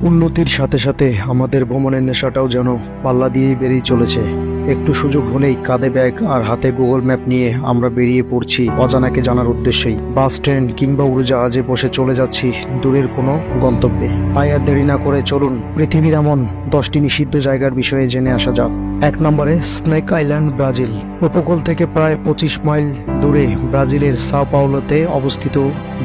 উন্নতির সাথে সাথে আমাদের ভ্রমণের নেশাটাও যেন পাল্লা দিয়েই বেরিয়ে চলেছে। একটু সুযোগ হলেই কাঁধে ব্যাগ আর হাতে গুগল ম্যাপ নিয়ে আমরা বেরিয়ে পড়ছি অজানাকে জানার উদ্দেশ্যেই। বাস, ট্রেন কিংবা উড়োজাহাজে বসে চলে যাচ্ছি দূরের কোনো গন্তব্যে। তাই আর দেরি না করে চলুন পৃথিবীর এমন 10টি নিষিদ্ধ জায়গার বিষয়ে জেনে আসা যাক। 1 নম্বরে স্নেক আইল্যান্ড, ব্রাজিল। উপকূল থেকে প্রায় 25 মাইল দূরে ব্রাজিলের সাও পাওলোতে অবস্থিত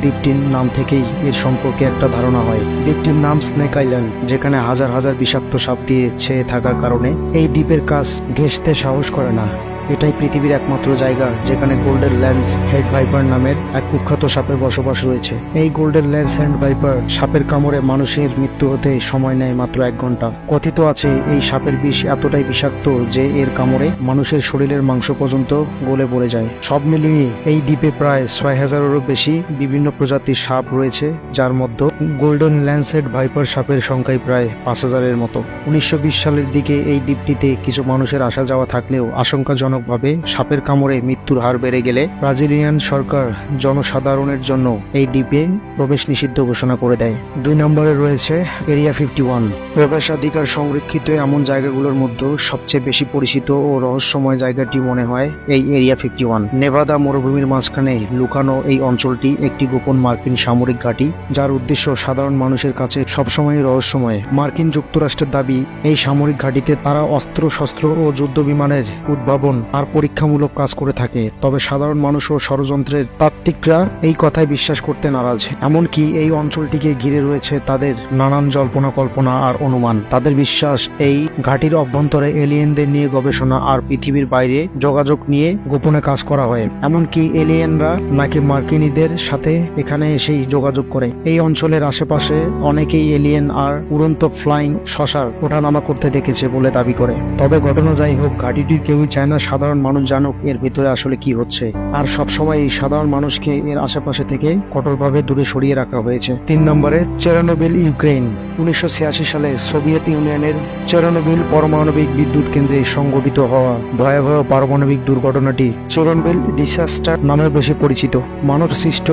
দ্বীপটির নাম থেকেই এর সম্পর্কে একটা ধারণা হয়। দ্বীপটির নাম স্নেক আইল্যান্ড, যেখানে হাজার হাজার বিষাক্ত সাপ দিয়ে ছেয়ে থাকার কারণে এই দ্বীপের কাছ ঘেঁষতে সাহস করে না। এটাই পৃথিবীর একমাত্র জায়গা যেখানে গোল্ডেন ল্যান্স হেড ভাইপার নামের এক কুখ্যাত সাপের বসবাস রয়েছে। এই গোল্ডেন ল্যান্স হেড ভাইপার সাপের কামড়ে মানুষের মৃত্যু হতে সময় নেয় মাত্র 1 ঘন্টা। কথিত আছে এই সাপের বিষ এতটাই বিষাক্ত যে এর কামড়ে মানুষের শরীরের মাংস পর্যন্ত গলে পড়ে যায়। সব মিলিয়ে এই দ্বীপে প্রায় 6000-এরও বেশি বিভিন্ন প্রজাতির সাপ রয়েছে, যার মধ্যে গোল্ডেন ল্যান্স হেড ভাইপার সাপের সংখ্যাই প্রায় 5000-এর মতো। 1920 সালের দিকে এই দ্বীপটিতে কিছু মানুষের আসা যাওয়া থাকলেও আশঙ্কাজনক ভাবে সাপের কামড়ে মৃত্যুর হার বেড়ে গেলে ব্রাজিলিয়ান সরকার জনসাধারণের জন্য এই দ্বীপে প্রবেশ নিষিদ্ধ ঘোষণা করে দেয়। 2 নম্বরে রয়েছে এরিয়া 51। প্রবেশাধিকার সংরক্ষিত এমন জায়গাগুলোর মধ্যে সবচেয়ে বেশি পরিচিত ও রহস্যময় জায়গাটি মনে হয় এই এরিয়া 51। নেভাদা মরুভূমির মাঝখানে লুকানো এই অঞ্চলটি একটি গোপন মার্কিন সামরিক ঘাঁটি, যার উদ্দেশ্য সাধারণ মানুষের কাছে সবসময় রহস্যময়। মার্কিন যুক্তরাষ্ট্রের দাবি এই সামরিক ঘাঁটিতে তারা অস্ত্র শস্ত্র ও যুদ্ধ বিমানের উদ্ভাবন আর পরীক্ষামূলক কাজ করে থাকে। তবে সাধারণ মানুষ ও ষড়যন্ত্রের তাত্ত্বিকরা এই কথায় বিশ্বাস করতে নারাজ। এমনকি এই অঞ্চলটিকে ঘিরে রয়েছে তাদের নানান জল্পনা কল্পনা আর অনুমান। তাদের বিশ্বাস এই ঘাঁটির অভ্যন্তরে এলিয়েনদের নিয়ে গবেষণা আর পৃথিবীর বাইরে যোগাযোগ নিয়ে গোপনে কাজ করা হয়। এমনকি এলিয়েনরা নাকি মার্কিনীদের সাথে এখানে এসেই যোগাযোগ করে। এই অঞ্চলের আশেপাশে অনেকেই এলিয়েন আর উড়ন্ত ফ্লাইং শসার ওঠানামা করতে দেখেছে বলে দাবি করে। তবে ঘটনা যাই হোক, ঘাঁটিটির কেউই চায় না সাধারণ মানুষ জানুক এর ভিতরে আসলে কি হচ্ছে, আর সবসময় এই সাধারণ মানুষকে এর আশেপাশে থেকে কঠোরভাবে দূরে সরিয়ে রাখা হয়েছে। 3 নম্বরে চেরনোবিল, ইউক্রেন। 1986 সালে সোভিয়েত ইউনিয়নের চেরনোবিল পারমাণবিক বিদ্যুৎ কেন্দ্রে সংঘটিত হওয়া ভয়াবহ পারমাণবিক দুর্ঘটনাটি চেরনোবিল ডিসাস্টার নামে বেশি পরিচিত। মানব সৃষ্ট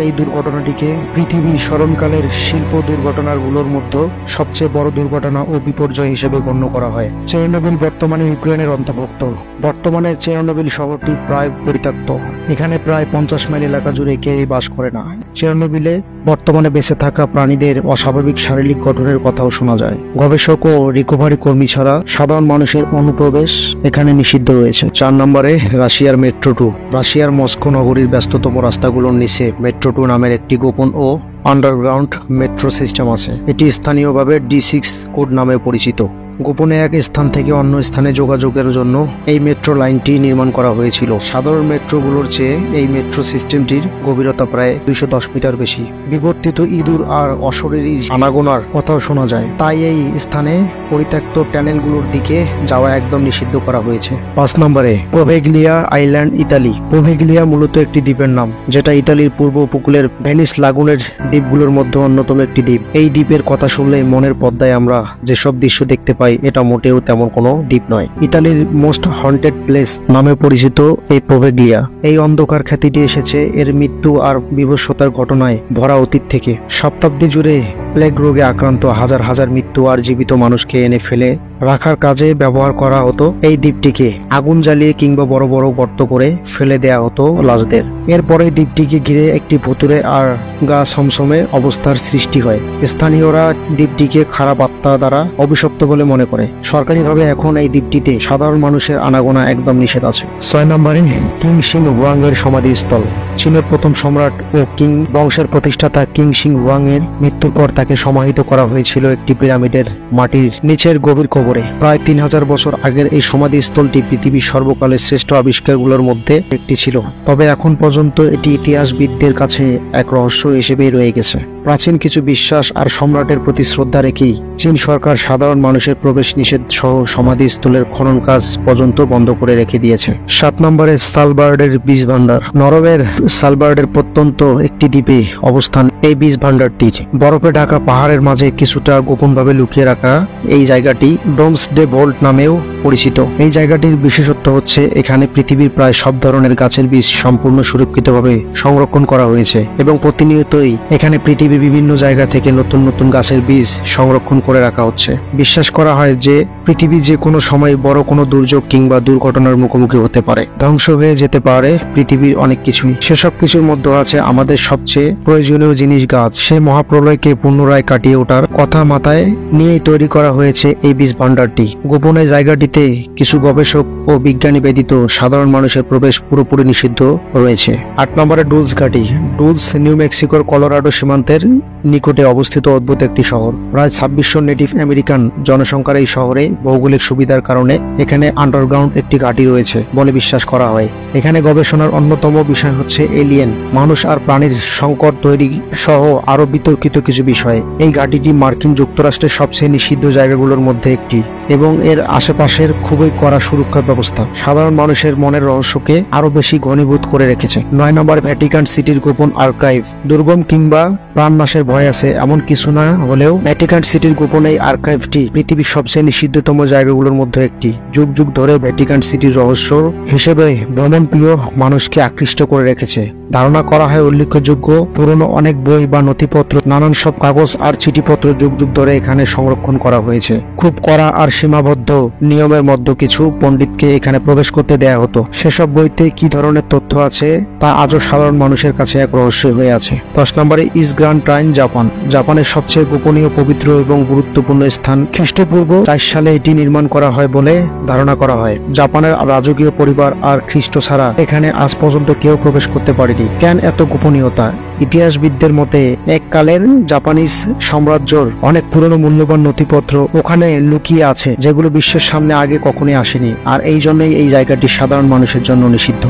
এই দুর্ঘটনাটিকে পৃথিবীর স্মরণকালের শিল্প দুর্ঘটনাগুলোর মধ্যে সবচেয়ে বড় দুর্ঘটনা ও বিপর্যয় হিসেবে গণ্য করা হয়। চেরনোবিল বর্তমানে ইউক্রেনের অন্তর্ভুক্ত। বর্তমানে চেরনোবিল শহরটি প্রায় পরিত্যক্ত। এখানে প্রায় 50 মাইল এলাকা জুড়ে কেউই বাস করে না। চেরনোবিলে বর্তমানে বেঁচে থাকা প্রাণীদের অস্বাভাবিক শারীরিক গঠনের কথাও শোনা যায়। গবেষক ও রিকভারি কর্মী ছাড়া সাধারণ মানুষের অনুপ্রবেশ এখানে নিষিদ্ধ রয়েছে। 4 নম্বরে রাশিয়ার মেট্রো 2। রাশিয়ার মস্কো নগরীর ব্যস্ততম রাস্তাগুলোর নিচে মেট্রো 2 নামের একটি গোপন ও আন্ডারগ্রাউন্ড মেট্রো সিস্টেম আছে। এটি স্থানীয়ভাবে D6 কোড নামে পরিচিত। গোপনে এক স্থান থেকে অন্য স্থানে যোগাযোগের জন্য এই মেট্রো লাইনটি নির্মাণ করা হয়েছিল। সাধারণ মেট্রোগুলোর চেয়ে এই মেট্রো সিস্টেমটির গভীরতা প্রায় 210 মিটার বেশি। বিবর্তিত ইঁদুর আর অশরীরী আনাগোনার কথাও শোনা যায়। তাই এই স্থানে পরিত্যক্ত টানেলগুলোর দিকে যাওয়া একদম নিষিদ্ধ করা হয়েছে। 5 নম্বরে পোভেগলিয়া আইল্যান্ড, ইতালি। পোভেগলিয়া মূলত একটি দ্বীপের নাম, যেটা ইতালির পূর্ব উপকূলের ভেনিস লাগুনের দ্বীপগুলোর মধ্যে অন্যতম একটি দ্বীপ। এই দ্বীপের কথা শুনলে মনের পর্দায় আমরা যেসব দৃশ্য দেখতে পাই এটা মোটেও তেমন কোনো দ্বীপ নয়। ইতালির মোস্ট হন্টেড প্লেস নামে পরিচিত এই পোভেগলিয়া। এই অন্ধকার খ্যাতিটি এসেছে এর মৃত্যু আর বিভৎসতার ঘটনায় ভরা অতীত থেকে। শতাব্দী জুড়ে প্লেগ রোগে আক্রান্ত হাজার হাজার মৃত্যু আর জীবিত মানুষকে এনে ফেলে রাখার কাজে ব্যবহার করা হতো এই দ্বীপটিকে। আগুন জ্বালিয়ে কিংবা বড় বড় গর্ত করে ফেলে দেয়া হতো লাশদের। এরপরে দ্বীপটিকে ঘিরে একটি ভুতুড়ে আর গা ছমছমে অবস্থার সৃষ্টি হয়। স্থানীয়রা দ্বীপটিকে খারাপ আত্মা দ্বারা অভিশপ্ত বলে মনে করে। সরকারিভাবে এখন এই দ্বীপটিতে সাধারণ মানুষের আনাগোনা একদম নিষেধ আছে। 6 নম্বরে কিং সিং হুয়াংয়ের সমাধিস্থল। চীনের প্রথম সম্রাট ও কিং বংশের প্রতিষ্ঠাতা কিং সিং হুয়াং এর মৃত্যুর পর তাকে সমাহিত করা হয়েছিল একটি পিরামিডের মাটির নিচের গভীর কবরে। প্রায় 3000 বছর আগের এই সমাধিস্থলটি পৃথিবীর সর্বকালের শ্রেষ্ঠ আবিষ্কারগুলোর মধ্যে একটি ছিল। তবে এখন পর্যন্ত এটি ইতিহাসবিদদের কাছে এক রহস্য হিসেবেই রয়ে গেছে। প্রাচীন কিছু বিশ্বাস আর সম্রাটের প্রতি শ্রদ্ধা রেখেই চীন সরকার সাধারণ মানুষের প্রবেশ নিষেধ সহ সমাধিস্থলের খনন কাজ পর্যন্ত বন্ধ করে রেখে দিয়েছে। 7 নম্বরে সালবার্ডের বীজ ভান্ডার। নরওয়ের সালবার্ডের প্রত্যন্ত একটি দ্বীপে অবস্থান এই বীজ ভান্ডারটির। বরফে ঢাকা পাহাড়ের মাঝে কিছুটা গোপনভাবে লুকিয়ে রাখা এই জায়গাটি ডোমসডে ভল্ট নামেও পরিচিত। এই জায়গাটির বিশেষত্ব হচ্ছে এখানে পৃথিবীর প্রায় সব ধরনের গাছের বীজ সম্পূর্ণ সুরক্ষিতভাবে সংরক্ষণ করা হয়েছে এবং প্রতিনিয়তই এখানে পৃথিবীর বিভিন্ন জায়গা থেকে নতুন নতুন গাছের বীজ সংরক্ষণ করে রাখা হচ্ছে। বিশ্বাস করা হয় যে পৃথিবী যে কোনো সময় বড় কোনো দুর্যোগ কিংবা দুর্ঘটনার মুখোমুখি হতে পারে, ধ্বংস হয়ে যেতে পারে পৃথিবীর অনেক কিছুই। সেসব কিছুর মধ্যে আছে আমাদের সবচেয়ে প্রয়োজনীয় জিনিস গাছ। সে মহাপ্রলয়কে পুনরায় কাটিয়ে ওঠার কথা মাথায় নিয়েই তৈরি করা হয়েছে এই বীজ ভান্ডারটি। গোপনে জায়গাটিতে কিছু গবেষক ও বিজ্ঞানী ব্যতীত সাধারণ মানুষের প্রবেশ পুরোপুরি নিষিদ্ধ রয়েছে। 8 নম্বরে ডুলস ঘাঁটি। ডুলস নিউ মেক্সিকোর কলোরাডো সীমান্তের নিকটে অবস্থিত অদ্ভুত একটি শহর। প্রায় 2600 নেটিভ আমেরিকান জনসংখ্যার এই শহরে ভৌগোলিক সুবিধার কারণে এখানে আন্ডারগ্রাউন্ড একটি ঘাঁটি রয়েছে বলে বিশ্বাস করা হয়। এখানে গবেষণার অন্যতম বিষয় হচ্ছে এলিয়েন, মানুষ আর প্রাণীর সংকট তৈরি সহ আরো বিতর্কিত কিছু বিষয়। এই ঘাঁটিটি মার্কিন যুক্তরাষ্ট্রের সবচেয়ে নিষিদ্ধ জায়গাগুলোর মধ্যে একটি এবং এর আশেপাশের খুবই কড়া সুরক্ষা ব্যবস্থা সাধারণ মানুষের মনের রহস্যকে আরো বেশি ঘনীভূত করে রেখেছে। 9 নম্বর ভ্যাটিকান সিটির গোপন আর্কাইভ। দুর্গম কিংবা প্রাণনাশের ভয় আছে এমন কিছু না হলেও ভ্যাটিকান সিটির গোপন এই আর্কাইভটি পৃথিবীর সবচেয়ে নিষিদ্ধতম জায়গাগুলোর মধ্যে একটি। যুগ যুগ ধরে ভ্যাটিকান সিটির রহস্য হিসেবে ভ্রমণপ্রিয় মানুষকে আকৃষ্ট করে রেখেছে। ধারণা করা হয় উল্লেখযোগ্য পুরনো অনেক বই বা নথিপত্র, নানান সব কাগজ আর চিঠিপত্র যুগ যুগ ধরে এখানে সংরক্ষণ করা হয়েছে। খুব কড়া আর সীমাবদ্ধ নিয়মের মধ্যে কিছু পণ্ডিতকে এখানে প্রবেশ করতে দেয়া হতো। সেসব বইতে কি ধরনের তথ্য আছে তা আজও সাধারণ মানুষের কাছে এক রহস্য হয়ে আছে। 10 নম্বরে ইস্ট গ্র্যান্ড ট্রাইন, জাপান। জাপানের সবচেয়ে গোপনীয়, পবিত্র এবং গুরুত্বপূর্ণ স্থান। খ্রিস্টপূর্ব 4 সালে এটি নির্মাণ করা হয় বলে ধারণা করা হয়। জাপানের রাজকীয় পরিবার আর খ্রিস্ট ছাড়া এখানে আজ পর্যন্ত কেউ প্রবেশ করতে পারেনি। কেন এত গোপনীয়তা? ইতিহাসবিদদের মতে এককালের জাপানিজ সাম্রাজ্যর অনেক পুরনো মূল্যবান নথিপত্র ওখানে লুকিয়ে আছে যেগুলো বিশ্বের সামনে আগে কখনোই আসেনি, আর এই জন্যই এই জায়গাটি সাধারণ মানুষের জন্য নিষিদ্ধ।